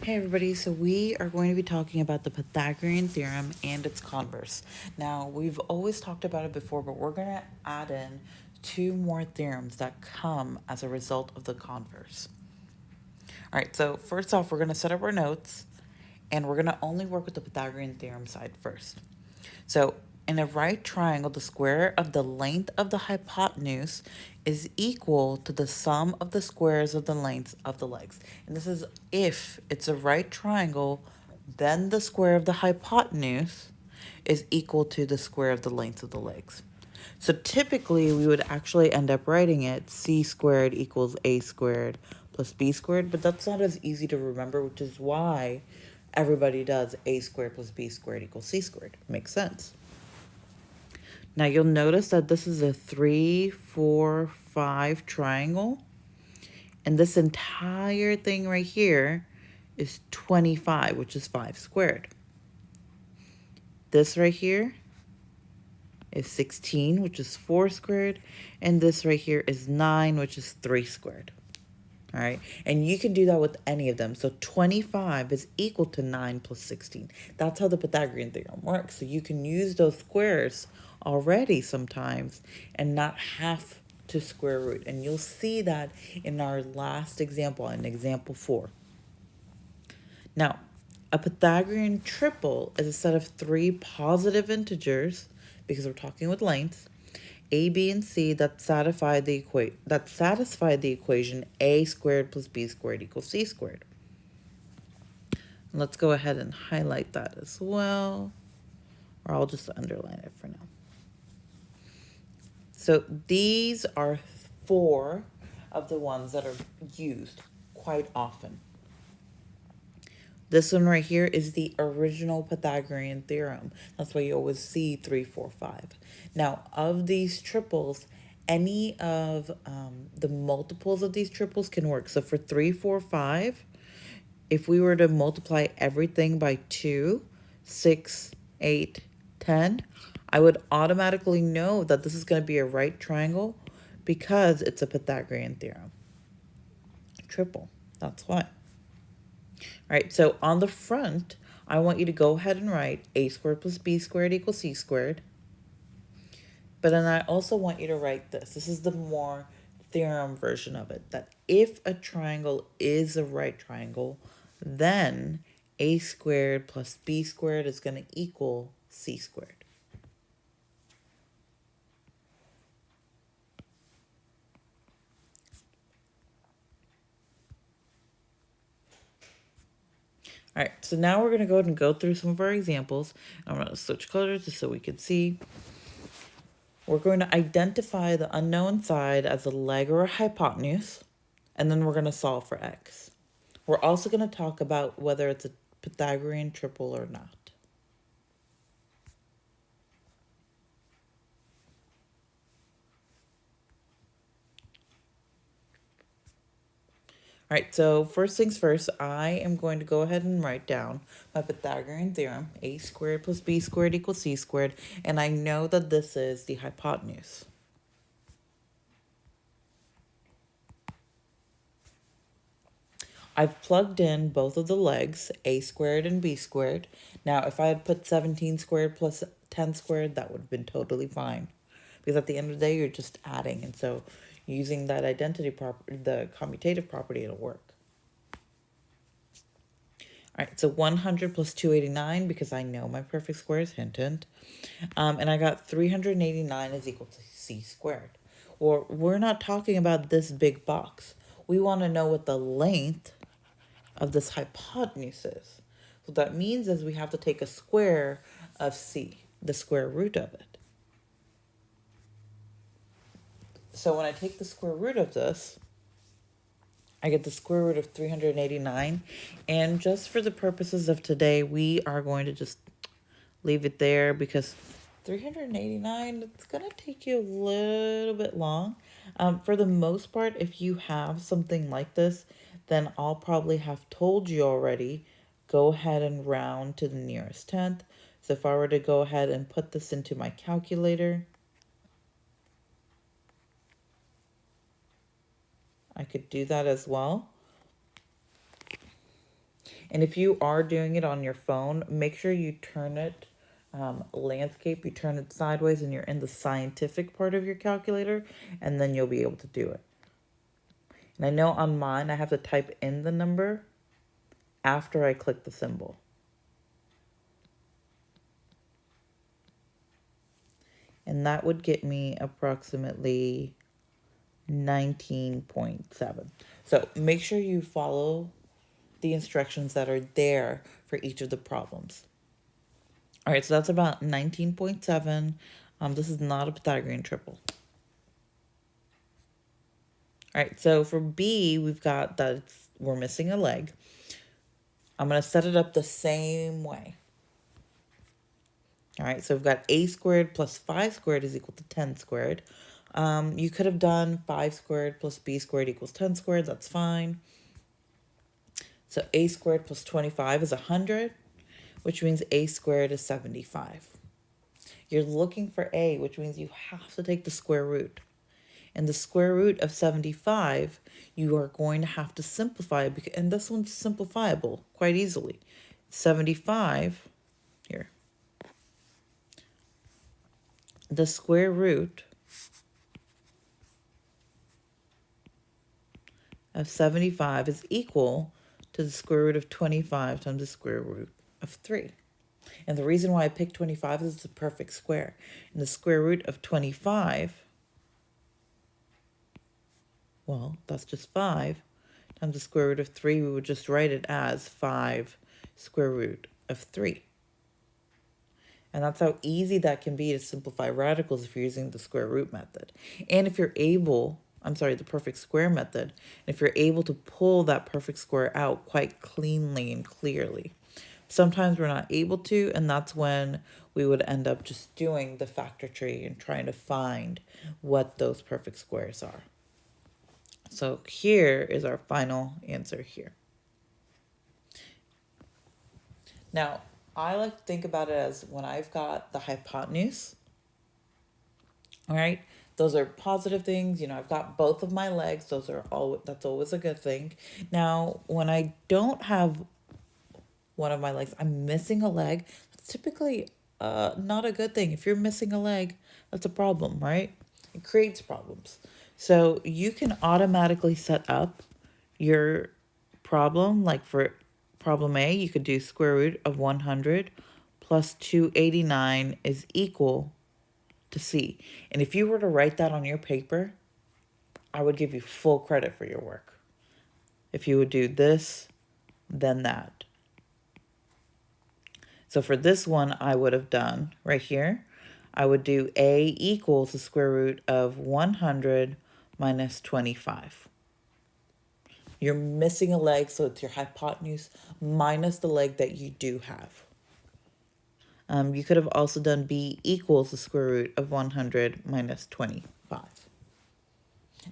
Hey everybody, so we are going to be talking about the Pythagorean theorem and its converse. Now, we've always talked about it before, but we're going to add in two more theorems that come as a result of the converse. All right, so first off, we're going to set up our notes and we're going to only work with the Pythagorean theorem side first. So in a right triangle, the square of the length of the hypotenuse is equal to the sum of the squares of the lengths of the legs. And this is if it's a right triangle, then the square of the hypotenuse is equal to the square of the length of the legs. So typically we would actually end up writing it c squared equals a squared plus b squared, but that's not as easy to remember, which is why everybody does a squared plus b squared equals c squared. Makes sense. Now you'll notice that this is a 3, 4, 5 triangle. And this entire thing right here is 25, which is 5 squared. This right here is 16, which is 4 squared. And this right here is 9, which is 3 squared. All right, and you can do that with any of them. So 25 is equal to 9 plus 16. That's how the Pythagorean theorem works. So you can use those squares already sometimes and not have to square root. And you'll see that in our last example, in example 4. Now, a Pythagorean triple is a set of 3 positive integers, because we're talking with lengths, a, b, and c that satisfy the equation a squared plus b squared equals c squared. And let's go ahead and highlight that as well, or I'll just underline it for now. So these are 4 of the ones that are used quite often. This one right here is the original Pythagorean theorem. That's why you always see 3, 4, 5. Now, of these triples, any of the multiples of these triples can work. So for 3, 4, 5, if we were to multiply everything by 2, 6, 8, 10, I would automatically know that this is going to be a right triangle because it's a Pythagorean theorem. Triple, that's why. All right, so on the front, I want you to go ahead and write a squared plus b squared equals c squared. But then I also want you to write this. This is the more theorem version of it, that if a triangle is a right triangle, then a squared plus b squared is going to equal c squared. All right, so now we're going to go ahead and go through some of our examples. I'm going to switch colors just so we can see. We're going to identify the unknown side as a leg or a hypotenuse, and then we're going to solve for x. We're also going to talk about whether it's a Pythagorean triple or not. All right, so first things first, I am going to go ahead and write down my Pythagorean theorem, a squared plus b squared equals c squared, and I know that this is the hypotenuse. I've plugged in both of the legs, a squared and b squared. Now, if I had put 17 squared plus 10 squared, that would have been totally fine. Because at the end of the day, you're just adding. And so using that identity property, the commutative property, it'll work. All right, so 100 plus 289, because I know my perfect squares, hint, hint. And I got 389 is equal to c squared. Or we're not talking about this big box. We want to know what the length of this hypotenuse is. So what that means is we have to take a square of c, the square root of it. So when I take the square root of this, I get the square root of 389. And just for the purposes of today, we are going to just leave it there because 389, it's going to take you a little bit long. For the most part, if you have something like this, then I'll probably have told you already, go ahead and round to the nearest tenth. So if I were to go ahead and put this into my calculator, I could do that as well. And if you are doing it on your phone, make sure you turn it landscape, you turn it sideways and you're in the scientific part of your calculator, and then you'll be able to do it. And I know on mine, I have to type in the number after I click the symbol. And that would get me approximately 19.7. So make sure you follow the instructions that are there for each of the problems. All right, so that's about 19.7. This is not a Pythagorean triple. All right, so for B, we've got that we're missing a leg. I'm going to set it up the same way. All right, so we've got a squared plus 5 squared is equal to 10 squared. You could have done 5 squared plus b squared equals 10 squared. That's fine. So a squared plus 25 is 100, which means a squared is 75. You're looking for a, which means you have to take the square root. And the square root of 75, you are going to have to simplify, and this one's simplifiable quite easily. 75, here. The square root of 75 is equal to the square root of 25 times the square root of 3. And the reason why I picked 25 is it's a perfect square. And the square root of 25, well, that's just 5 times the square root of 3. We would just write it as 5 square root of 3. And that's how easy that can be to simplify radicals if you're using the square root method. And if you're able, the perfect square method, if you're able to pull that perfect square out quite cleanly and clearly. Sometimes we're not able to, and that's when we would end up just doing the factor tree and trying to find what those perfect squares are. So here is our final answer here. Now, I like to think about it as when I've got the hypotenuse, all right, those are positive things. I've got both of my legs. That's always a good thing. Now, when I don't have one of my legs, I'm missing a leg. That's typically not a good thing. If you're missing a leg, that's a problem, right? It creates problems. So you can automatically set up your problem. Like for problem A, you could do square root of 100 plus 289 is equal to C. And if you were to write that on your paper, I would give you full credit for your work. If you would do this, then that. So for this one, I would have done right here, I would do A equals the square root of 100 minus 25. You're missing a leg, so it's your hypotenuse minus the leg that you do have. You could have also done B equals the square root of 100 minus 25.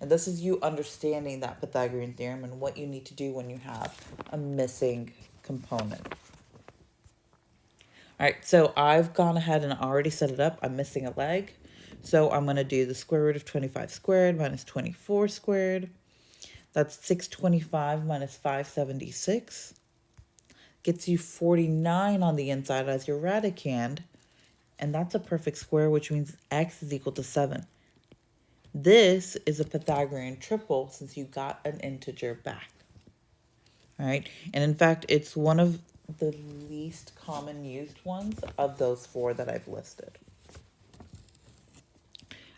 And this is you understanding that Pythagorean theorem and what you need to do when you have a missing component. All right, so I've gone ahead and already set it up. I'm missing a leg. So I'm going to do the square root of 25 squared minus 24 squared. That's 625 minus 576. Gets you 49 on the inside as your radicand. And that's a perfect square, which means x is equal to 7. This is a Pythagorean triple since you got an integer back. All right, and in fact, it's one of the least common used ones of those 4 that I've listed.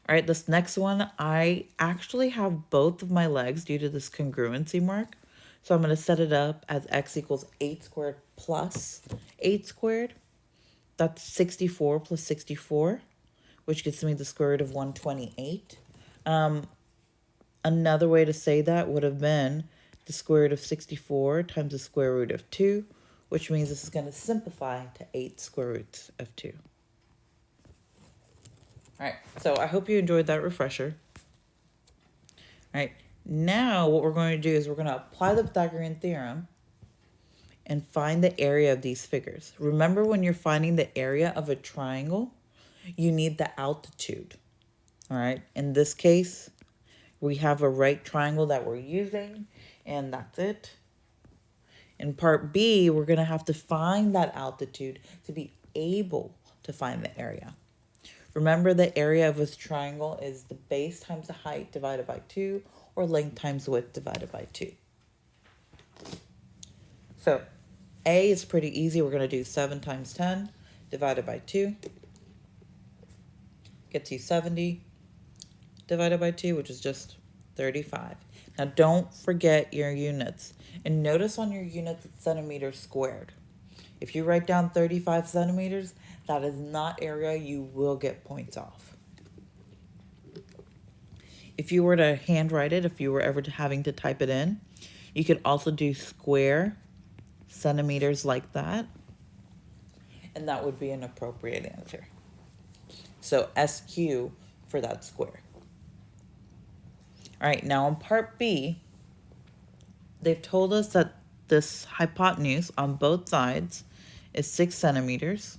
All right, this next one, I actually have both of my legs due to this congruency mark. So I'm going to set it up as x equals 8 squared plus 8 squared. That's 64 plus 64, which gets me the square root of 128. Another way to say that would have been the square root of 64 times the square root of 2, which means this is going to simplify to 8 square roots of 2. All right, so I hope you enjoyed that refresher. All right, now what we're going to do is we're going to apply the Pythagorean theorem and find the area of these figures. Remember, when you're finding the area of a triangle, you need the altitude. All right, in this case, we have a right triangle that we're using, and that's it. In part B, we're going to have to find that altitude to be able to find the area. Remember, the area of this triangle is the base times the height divided by 2, or length times width divided by 2. So A is pretty easy. We're going to do 7 times 10 divided by 2. Gets you 70 divided by 2, which is just 35. Now don't forget your units. And notice on your units it's centimeters squared. If you write down 35 centimeters, that is not area, you will get points off. If you were to handwrite it, if you were ever having to type it in, you could also do square centimeters like that, and that would be an appropriate answer. So SQ for that square. All right, now in part B, they've told us that this hypotenuse on both sides is 6 centimeters.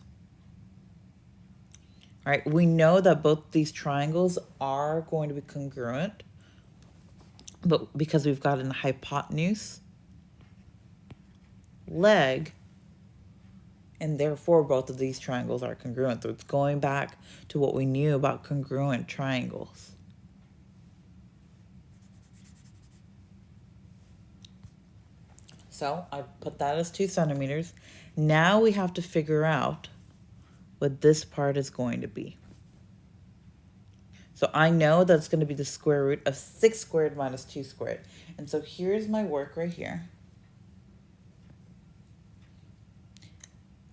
All right, we know that both these triangles are going to be congruent, but because we've got an hypotenuse leg, and therefore both of these triangles are congruent. So it's going back to what we knew about congruent triangles. So I put that as 2 centimeters. Now we have to figure out what this part is going to be. So I know that's going to be the square root of 6 squared minus 2 squared. And so here's my work right here.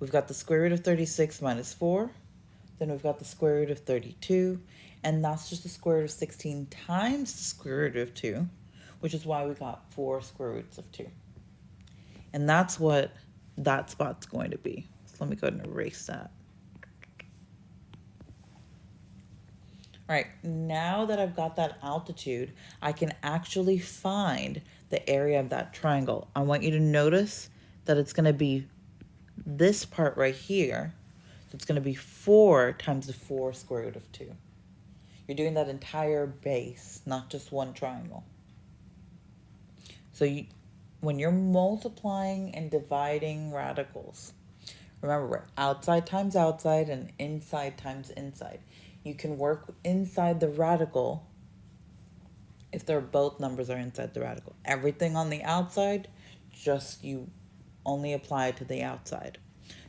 We've got the square root of 36 minus 4. Then we've got the square root of 32. And that's just the square root of 16 times the square root of 2, which is why we got 4 square roots of 2. And that's what that spot's going to be. So let me go ahead and erase that. All right, now that I've got that altitude, I can actually find the area of that triangle. I want you to notice that it's going to be this part right here. So it's going to be 4 times the 4 square root of 2. You're doing that entire base, not just one triangle. So when you're multiplying and dividing radicals, remember we're outside times outside and inside times inside. You can work inside the radical if both numbers are inside the radical. Everything on the outside, just you only apply it to the outside.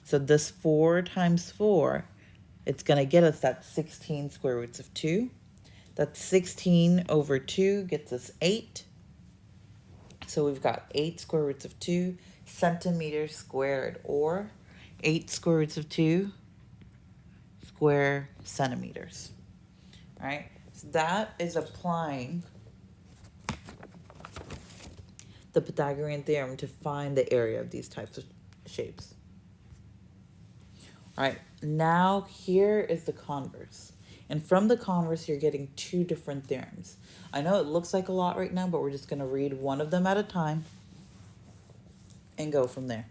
So this 4 times 4, it's going to get us that 16 square roots of 2. That 16 over 2 gets us 8. So we've got 8 square roots of 2 centimeters squared, or 8 square roots of 2 square centimeters. All right, so that is applying the Pythagorean theorem to find the area of these types of shapes. All right, now here is the converse. And from the converse, you're getting 2 different theorems. I know it looks like a lot right now, but we're just going to read one of them at a time and go from there.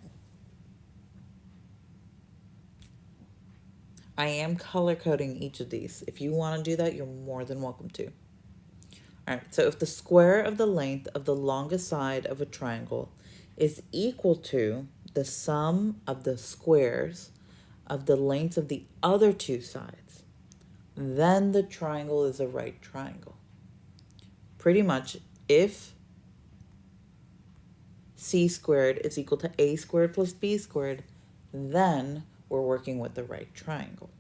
I am color coding each of these. If you want to do that, you're more than welcome to. All right, so if the square of the length of the longest side of a triangle is equal to the sum of the squares of the lengths of the other 2 sides, then the triangle is a right triangle. Pretty much, if c squared is equal to a squared plus b squared, then we're working with the right triangle.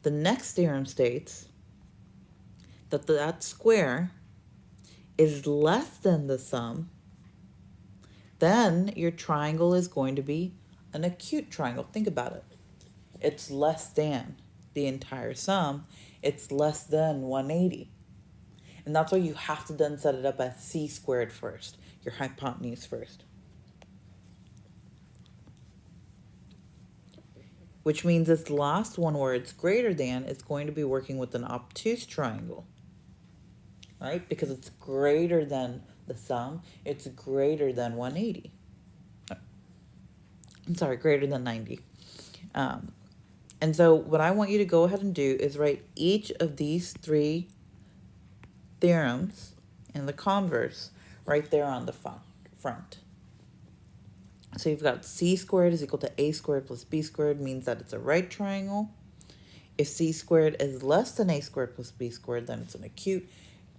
The next theorem states that that square is less than the sum, then your triangle is going to be an acute triangle. Think about it. It's less than the entire sum. It's less than 180. And that's why you have to then set it up as c squared first, your hypotenuse first. Which means this last one where it's greater than is going to be working with an obtuse triangle. Right? Because it's greater than the sum, it's greater than 180. I'm sorry, greater than 90. And so what I want you to go ahead and do is write each of these 3 theorems and the converse right there on the front. So you've got c squared is equal to a squared plus b squared, means that it's a right triangle. If c squared is less than a squared plus b squared, then it's an acute.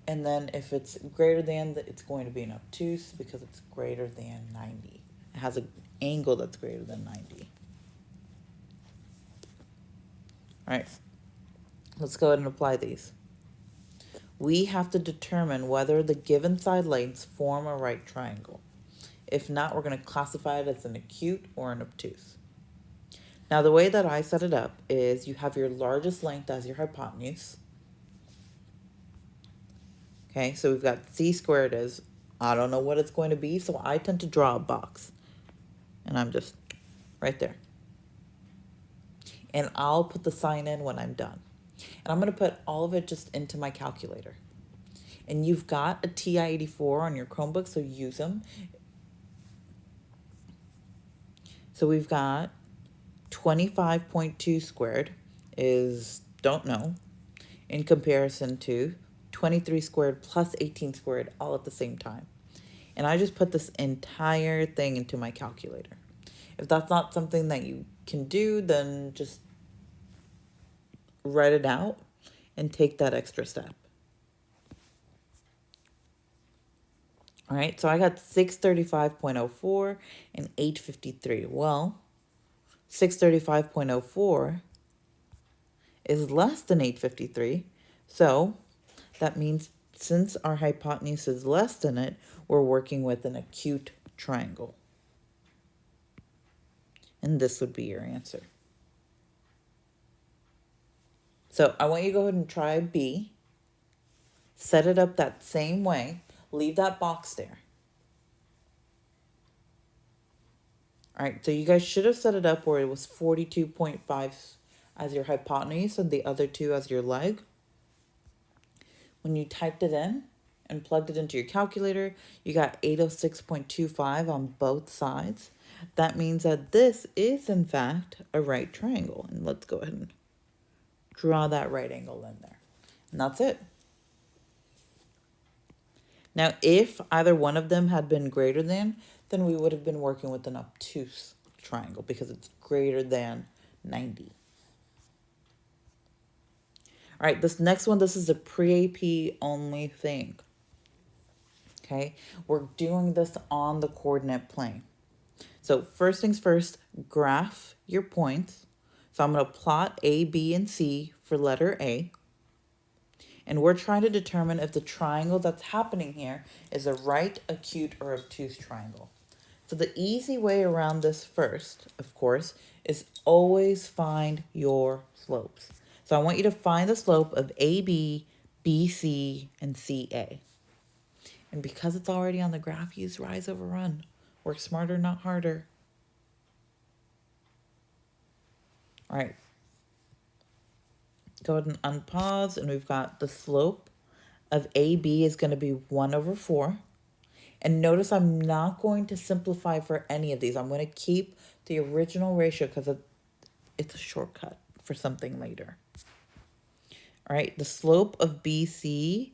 And then if it's greater than, it's going to be an obtuse because it's greater than 90. It has an angle that's greater than 90. All right, let's go ahead and apply these. We have to determine whether the given side lengths form a right triangle. If not, we're going to classify it as an acute or an obtuse. Now, the way that I set it up is you have your largest length as your hypotenuse. Okay, so we've got c squared is, I don't know what it's going to be, so I tend to draw a box. And I'm just right there. And I'll put the sign in when I'm done. And I'm going to put all of it just into my calculator. And you've got a TI-84 on your Chromebook, so use them. So we've got 25.2 squared is, don't know, in comparison to 23 squared plus 18 squared all at the same time. And I just put this entire thing into my calculator. If that's not something that you can do, then just write it out and take that extra step. All right, so I got 635.04 and 853. Well, 635.04 is less than 853. So that means since our hypotenuse is less than it, we're working with an acute triangle. And this would be your answer. So I want you to go ahead and try B. Set it up that same way. Leave that box there. All right, so you guys should have set it up where it was 42.5 as your hypotenuse and the other two as your leg. When you typed it in and plugged it into your calculator, you got 806.25 on both sides. That means that this is, in fact, a right triangle. And let's go ahead and draw that right angle in there. And that's it. Now, if either one of them had been greater than, then we would have been working with an obtuse triangle because it's greater than 90. All right, this next one, this is a pre-AP only thing. Okay, we're doing this on the coordinate plane. So first things first, graph your points. So I'm going to plot A, B, and C for letter A. And we're trying to determine if the triangle that's happening here is a right, acute, or obtuse triangle. So the easy way around this first, of course, is always find your slopes. So I want you to find the slope of AB, BC, and CA. And because it's already on the graph, use rise over run. Work smarter, not harder. All right. Go ahead and unpause, and we've got the slope of AB is going to be 1 over 4. And notice I'm not going to simplify for any of these. I'm going to keep the original ratio because it's a shortcut for something later. All right, the slope of BC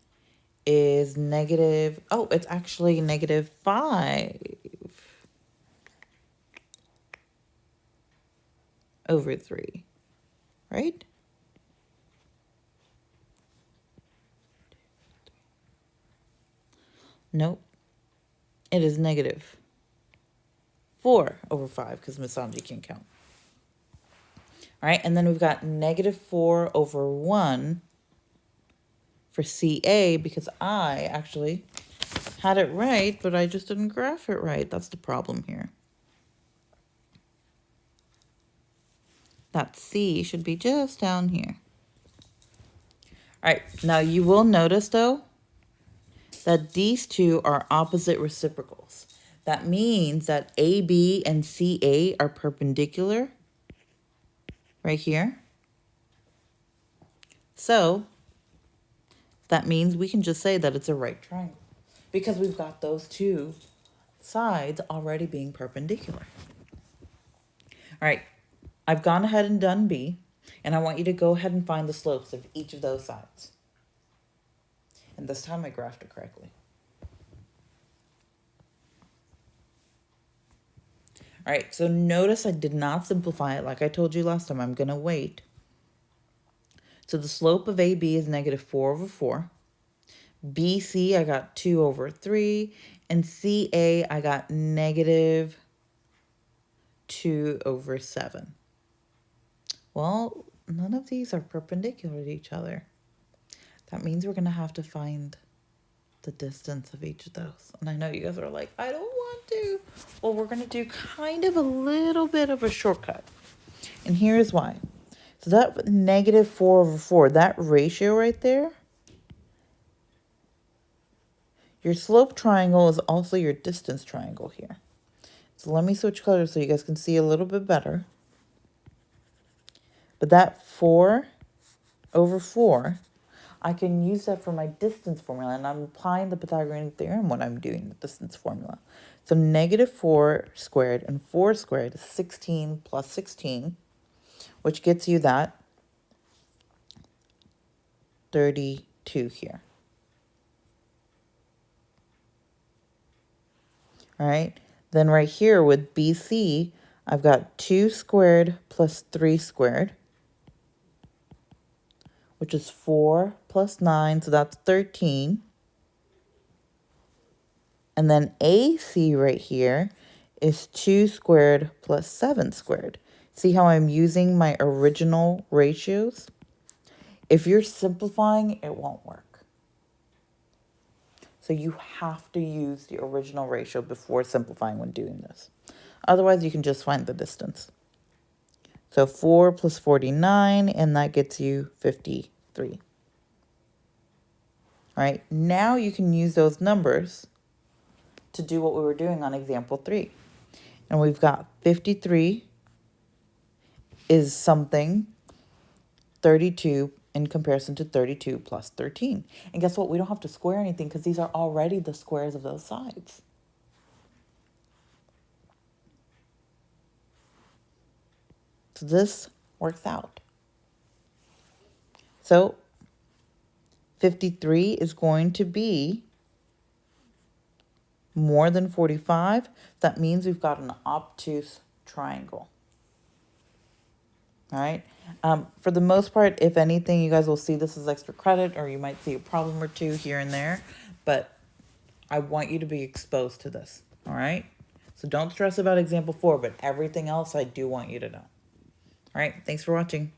is negative, oh, it's actually negative 5 over 3, right? Nope. It is negative 4 over 5 because Miss Sanji can't count. All right, and then we've got negative 4 over 1 for CA because I actually had it right, but I just didn't graph it right. That's the problem here. That C should be just down here. All right, now you will notice, though, that these two are opposite reciprocals. That means that AB and CA are perpendicular right here. So that means we can just say that it's a right triangle because we've got those two sides already being perpendicular. All right, I've gone ahead and done B, and I want you to go ahead and find the slopes of each of those sides. And this time I graphed it correctly. All right, so notice I did not simplify it like I told you last time. I'm going to wait. So the slope of AB is negative 4 over 4. BC, I got 2 over 3. And CA, I got negative 2 over 7. Well, none of these are perpendicular to each other. That means we're going to have to find the distance of each of those. And I know you guys are like, I don't want to. Well, we're going to do kind of a little bit of a shortcut. And here's why. So that negative 4 over 4, that ratio right there, your slope triangle is also your distance triangle here. So let me switch colors so you guys can see a little bit better. But that 4 over 4, I can use that for my distance formula, and I'm applying the Pythagorean theorem when I'm doing the distance formula. So negative 4 squared and 4 squared is 16 plus 16, which gets you that 32 here. All right, then right here with BC, I've got 2 squared plus 3 squared, which is 4 plus 9, so that's 13. And then AC right here is 2 squared plus 7 squared. See how I'm using my original ratios? If you're simplifying, it won't work. So you have to use the original ratio before simplifying when doing this. Otherwise, you can just find the distance. So 4 plus 49, and that gets you 53. All right, now you can use those numbers to do what we were doing on example 3. And we've got 53 is something 32 in comparison to 32 plus 13. And guess what? We don't have to square anything because these are already the squares of those sides. So this works out. So 53 is going to be more than 45. That means we've got an obtuse triangle. All right. For the most part, if anything, you guys will see this as extra credit, or you might see a problem or two here and there, but I want you to be exposed to this. All right. So don't stress about example 4, but everything else I do want you to know. All right. Thanks for watching.